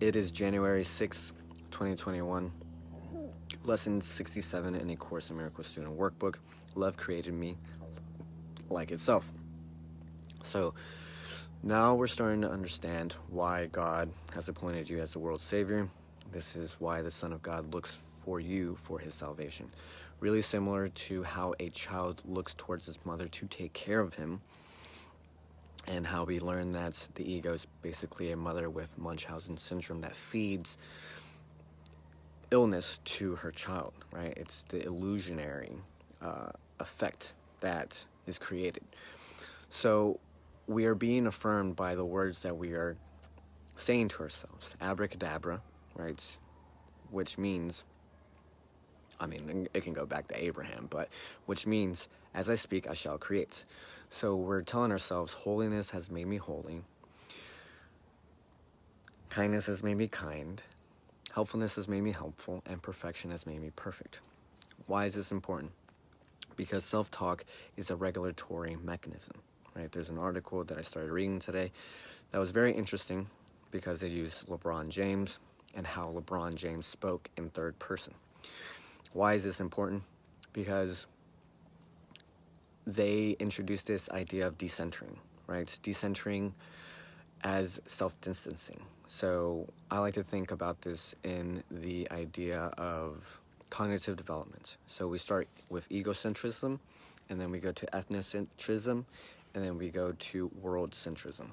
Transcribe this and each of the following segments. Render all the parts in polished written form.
It is January 6th, 2021. Lesson 67 in A Course in Miracles student workbook. Love created me like itself. So now we're starting to understand why God has appointed you as the world's savior. This is why the Son of God looks for you for his salvation. Really similar to how a child looks towards his mother to take care of him, and how we learn that the ego is basically a mother with Munchausen syndrome that feeds illness to her child, right? It's the illusionary effect that is created. So we are being affirmed by the words that we are saying to ourselves. Abracadabra, right? Which means, it can go back to Abraham, but which means, as I speak, I shall create. So we're telling ourselves, holiness has made me holy. Kindness has made me kind. Helpfulness has made me helpful, and perfection has made me perfect. Why is this important? Because self-talk is a regulatory mechanism, right? There's an article that I started reading today that was very interesting because it used LeBron James and how LeBron James spoke in third person. Why is this important? Because they introduced this idea of decentering, right? Decentering as self-distancing. So I like to think about this in the idea of cognitive development. So we start with egocentrism, and then we go to ethnocentrism, and then we go to world-centrism.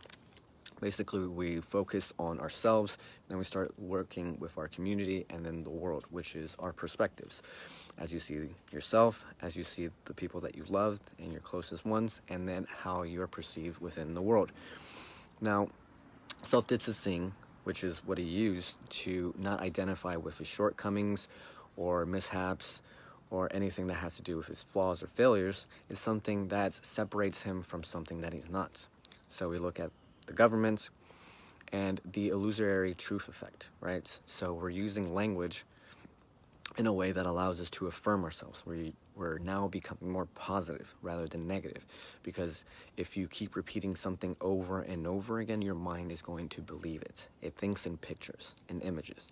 Basically, we focus on ourselves, then we start working with our community and then the world, which is our perspectives. As you see yourself, as you see the people that you loved and your closest ones, and then how you're perceived within the world. Now, self-distancing, which is what he used to not identify with his shortcomings or mishaps or anything that has to do with his flaws or failures, is something that separates him from something that he's not. So we look at the government and the illusory truth effect, right? So we're using language in a way that allows us to affirm ourselves. We're now becoming more positive rather than negative, because if you keep repeating something over and over again, your mind is going to believe it. It thinks in pictures, in images.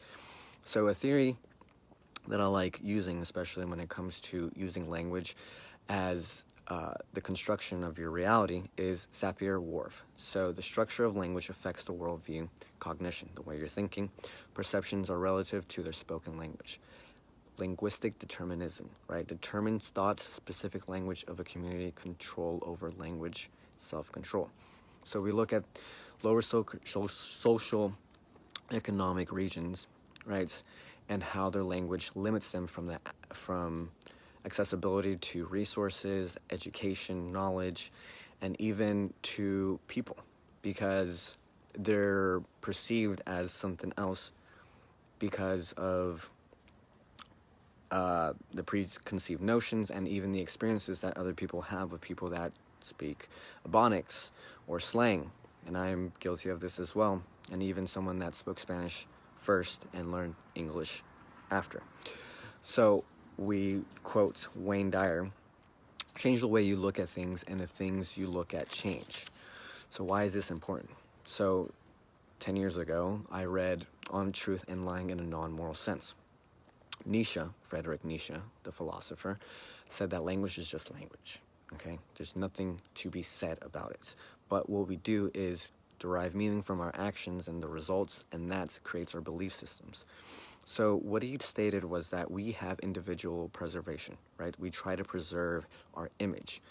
So a theory that I like using, especially when it comes to using language as the construction of your reality, is Sapir-Whorf. So the structure of language affects the worldview, cognition, the way you're thinking. Perceptions are relative to their spoken language. Linguistic determinism, right? Determines thought, specific language of a community, control over language, self-control. So we look at lower social economic regions, right? And how their language limits them from accessibility to resources, education, knowledge, and even to people, because they're perceived as something else because of the preconceived notions and even the experiences that other people have with people that speak Ebonics or slang. And I'm guilty of this as well. And even someone that spoke Spanish first and learned English after. So we quote Wayne Dyer, change the way you look at things and the things you look at change. So why is this important? So 10 years ago, I read On Truth and Lying in a Non-Moral Sense. Nietzsche, Friedrich Nietzsche, the philosopher, said that language is just language, okay? There's nothing to be said about it. But what we do is derive meaning from our actions and the results, and that creates our belief systems. So what he stated was that we have individual preservation, right? We try to preserve our image.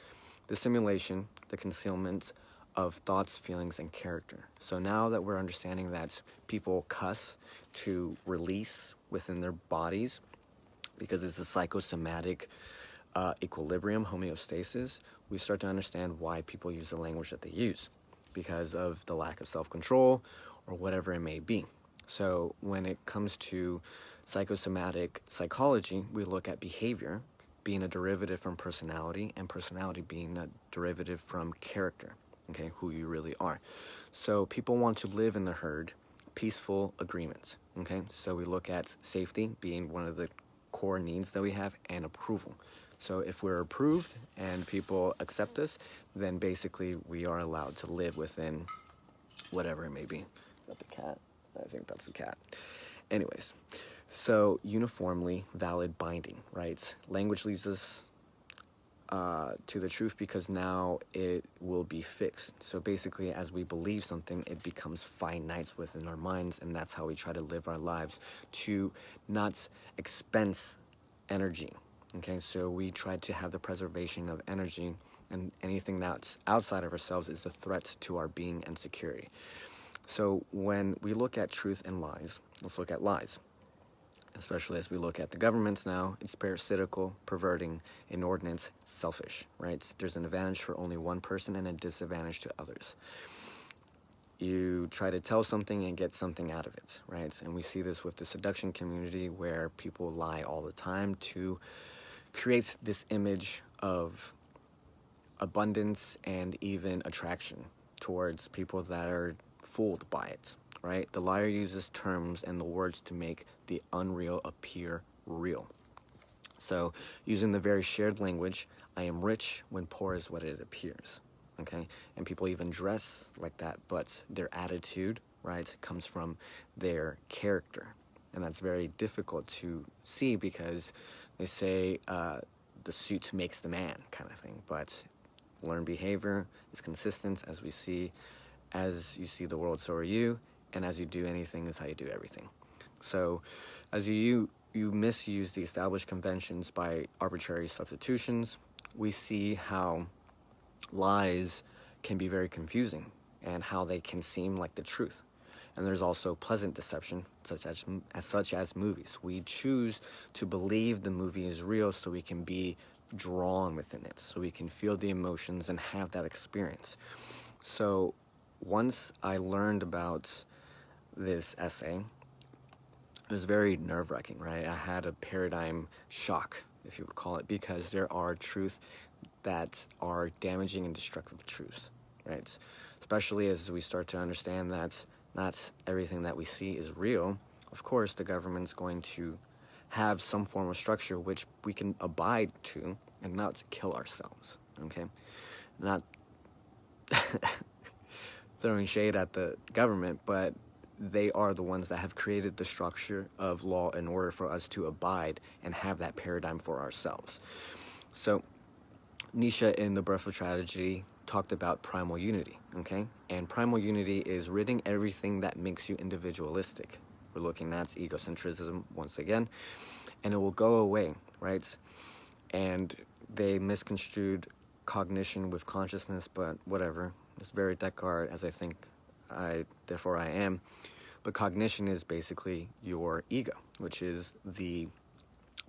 The simulation, the concealment of thoughts, feelings, and character. So now that we're understanding that people cuss to release within their bodies because it's a psychosomatic equilibrium, homeostasis, we start to understand why people use the language that they use, because of the lack of self-control or whatever it may be. So when it comes to psychosomatic psychology, we look at behavior being a derivative from personality, and personality being a derivative from character, okay, who you really are. So people want to live in the herd, peaceful agreements, okay? So we look at safety being one of the core needs that we have, and approval. So if we're approved and people accept us, then basically we are allowed to live within whatever it may be. Is that the cat? I think that's the cat. Anyways, so uniformly valid binding, right? Language leads us to the truth because now it will be fixed. So basically, as we believe something, it becomes finite within our minds, and that's how we try to live our lives, to not expense energy. Okay, so we try to have the preservation of energy, and anything that's outside of ourselves is a threat to our being and security. So when we look at truth and lies, let's look at lies. Especially as we look at the governments now, it's parasitical, perverting, inordinate, selfish, right? There's an advantage for only one person and a disadvantage to others. You try to tell something and get something out of it, right? And we see this with the seduction community where people lie all the time to create this image of abundance and even attraction towards people that are fooled by it, right? The liar uses terms and the words to make the unreal appear real. So, using the very shared language, I am rich when poor is what it appears, okay? And people even dress like that, but their attitude, right, comes from their character. And that's very difficult to see because they say the suit makes the man kind of thing, but learned behavior is consistent as we see. As you see the world, so are you, and as you do anything is how you do everything. So as you misuse the established conventions by arbitrary substitutions, we see how lies can be very confusing and how they can seem like the truth. And there's also pleasant deception, such as movies. We choose to believe the movie is real so we can be drawn within it, so we can feel the emotions and have that experience. So once I learned about this essay, it was very nerve-wracking, right? I had a paradigm shock, if you would call it, because there are truths that are damaging and destructive truths, right? Especially as we start to understand that not everything that we see is real. Of course, the government's going to have some form of structure which we can abide to and not kill ourselves, okay? Not throwing shade at the government, but they are the ones that have created the structure of law in order for us to abide and have that paradigm for ourselves. So Nietzsche in The Birth of Tragedy talked about primal unity, okay? And primal unity is ridding everything that makes you individualistic. We're looking at egocentrism once again, and it will go away, right? And they misconstrued cognition with consciousness, but whatever. It's very Descartes, as I think therefore I am. But cognition is basically your ego, which is the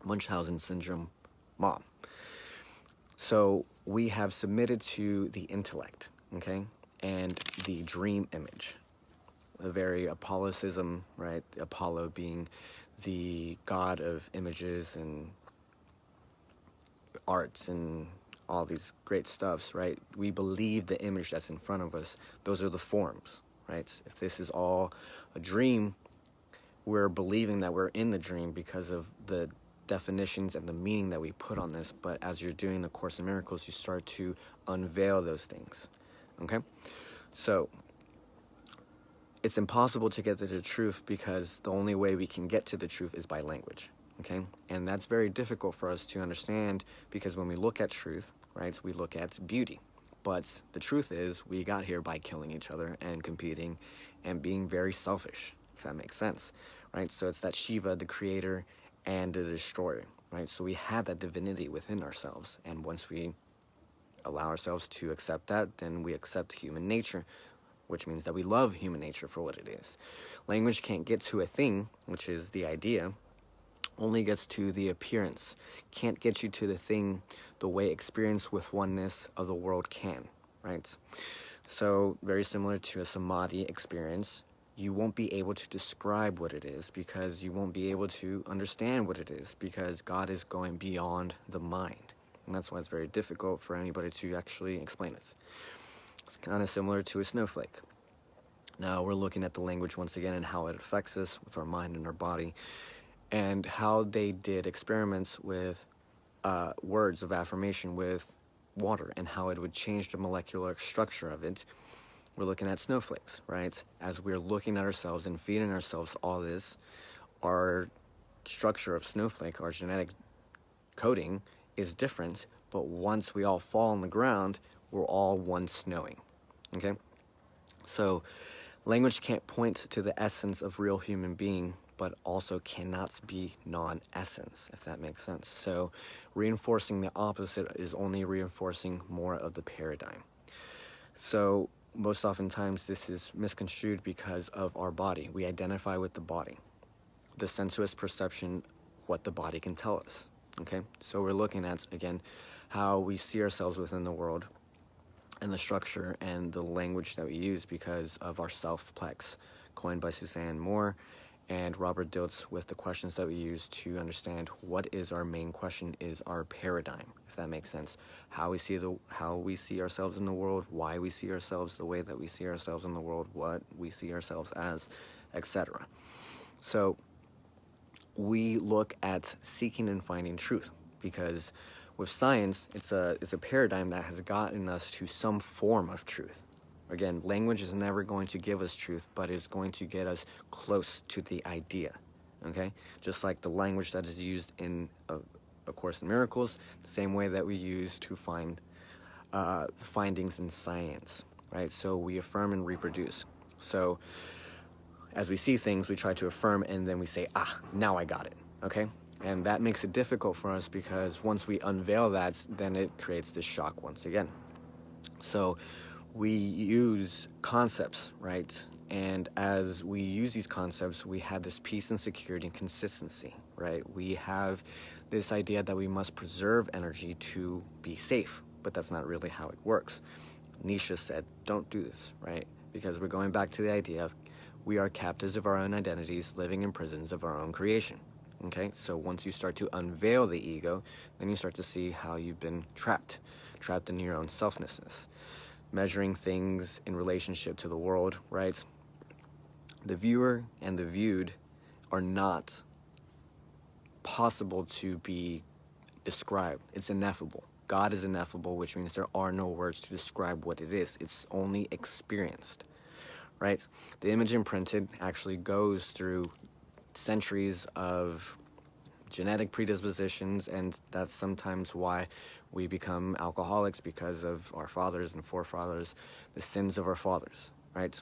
Munchausen syndrome mom. So we have submitted to the intellect, okay, and the dream image. A very Apolloism, right? Apollo being the god of images and arts and all these great stuffs, right? We believe the image that's in front of us. Those are the forms, right? If this is all a dream, we're believing that we're in the dream because of the definitions and the meaning that we put on this. But as you're doing the Course in Miracles, you start to unveil those things, okay? So it's impossible to get to the truth because the only way we can get to the truth is by language, okay? And that's very difficult for us to understand because when we look at truth, right, we look at beauty. But the truth is we got here by killing each other and competing and being very selfish, if that makes sense, right? So it's that Shiva, the creator, and the destroyer, right? So we have that divinity within ourselves. And once we allow ourselves to accept that, then we accept human nature, which means that we love human nature for what it is. Language can't get to a thing, which is the idea, only gets to the appearance, can't get you to the thing the way experience with oneness of the world can, right? So very similar to a samadhi experience, you won't be able to describe what it is because you won't be able to understand what it is because God is going beyond the mind. And that's why it's very difficult for anybody to actually explain it. It's kind of similar to a snowflake. Now we're looking at the language once again and how it affects us with our mind and our body and how they did experiments with words of affirmation with water and how it would change the molecular structure of it we're looking at snowflakes, right? As we're looking at ourselves and feeding ourselves all this, our structure of snowflake, our genetic coding is different, but once we all fall on the ground, we're all one snowing, okay? So language can't point to the essence of real human being, but also cannot be non-essence, if that makes sense. So reinforcing the opposite is only reinforcing more of the paradigm. So most oftentimes this is misconstrued because of our body. We identify with the body, the sensuous perception, what the body can tell us, okay? So we're looking at, again, how we see ourselves within the world and the structure and the language that we use because of our self-plex, coined by Suzanne Moore and Robert Dilts, with the questions that we use to understand what is our main question is our paradigm, if that makes sense. How we see ourselves in the world, why we see ourselves the way that we see ourselves in the world, what we see ourselves as, etc. So we look at seeking and finding truth because with science, it's a paradigm that has gotten us to some form of truth. Again, language is never going to give us truth, but it's going to get us close to the idea, okay? Just like the language that is used in A Course in Miracles, the same way that we use to find findings in science, right? So we affirm and reproduce. So as we see things, we try to affirm, and then we say, now I got it, okay? And that makes it difficult for us because once we unveil that, then it creates this shock once again. So we use concepts, right? And as we use these concepts, we have this peace and security and consistency, right? We have this idea that we must preserve energy to be safe, but that's not really how it works. Nietzsche said, don't do this, right? Because we're going back to the idea of we are captives of our own identities, living in prisons of our own creation, okay? So once you start to unveil the ego, then you start to see how you've been trapped in your own selflessness. Measuring things in relationship to the world, right? The viewer and the viewed are not possible to be described. It's ineffable. God is ineffable, which means there are no words to describe what it is. It's only experienced, right? The image imprinted actually goes through centuries of genetic predispositions, and that's sometimes why we become alcoholics, because of our fathers and forefathers, the sins of our fathers, right?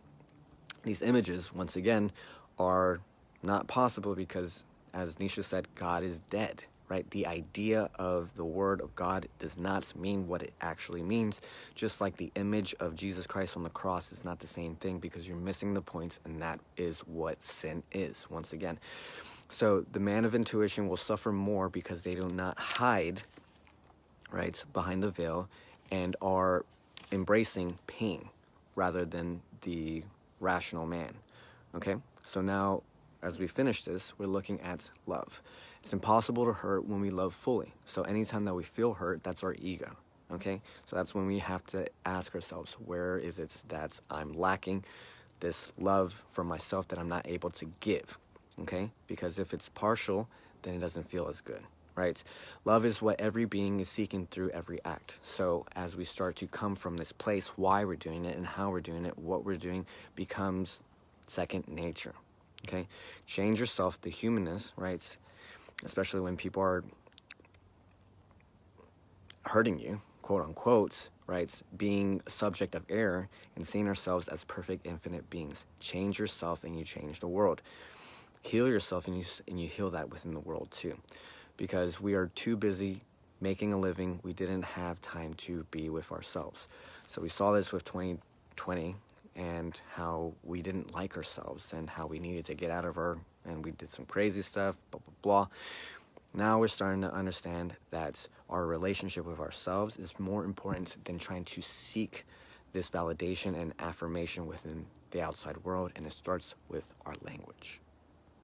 These images, once again, are not possible because, as Nietzsche said, God is dead, right? The idea of the word of God does not mean what it actually means, just like the image of Jesus Christ on the cross is not the same thing, because you're missing the points, and that is what sin is, once again. So the man of intuition will suffer more because they do not hide, right, behind the veil, and are embracing pain rather than the rational man, okay? So now, as we finish this, we're looking at love. It's impossible to hurt when we love fully. So anytime that we feel hurt, that's our ego, okay? So that's when we have to ask ourselves, where is it that I'm lacking this love for myself that I'm not able to give, okay? Because if it's partial, then it doesn't feel as good, right? Love is what every being is seeking through every act. So as we start to come from this place, why we're doing it and how we're doing it, what we're doing becomes second nature, okay? Change yourself, the humanness, right? Especially when people are hurting you, quote unquote, right? Being a subject of error and seeing ourselves as perfect, infinite beings. Change yourself and you change the world. Heal yourself and you heal that within the world too. Because we are too busy making a living, we didn't have time to be with ourselves. So we saw this with 2020 and how we didn't like ourselves and how we needed to get out of and we did some crazy stuff, blah, blah, blah. Now we're starting to understand that our relationship with ourselves is more important than trying to seek this validation and affirmation within the outside world, and it starts with our language.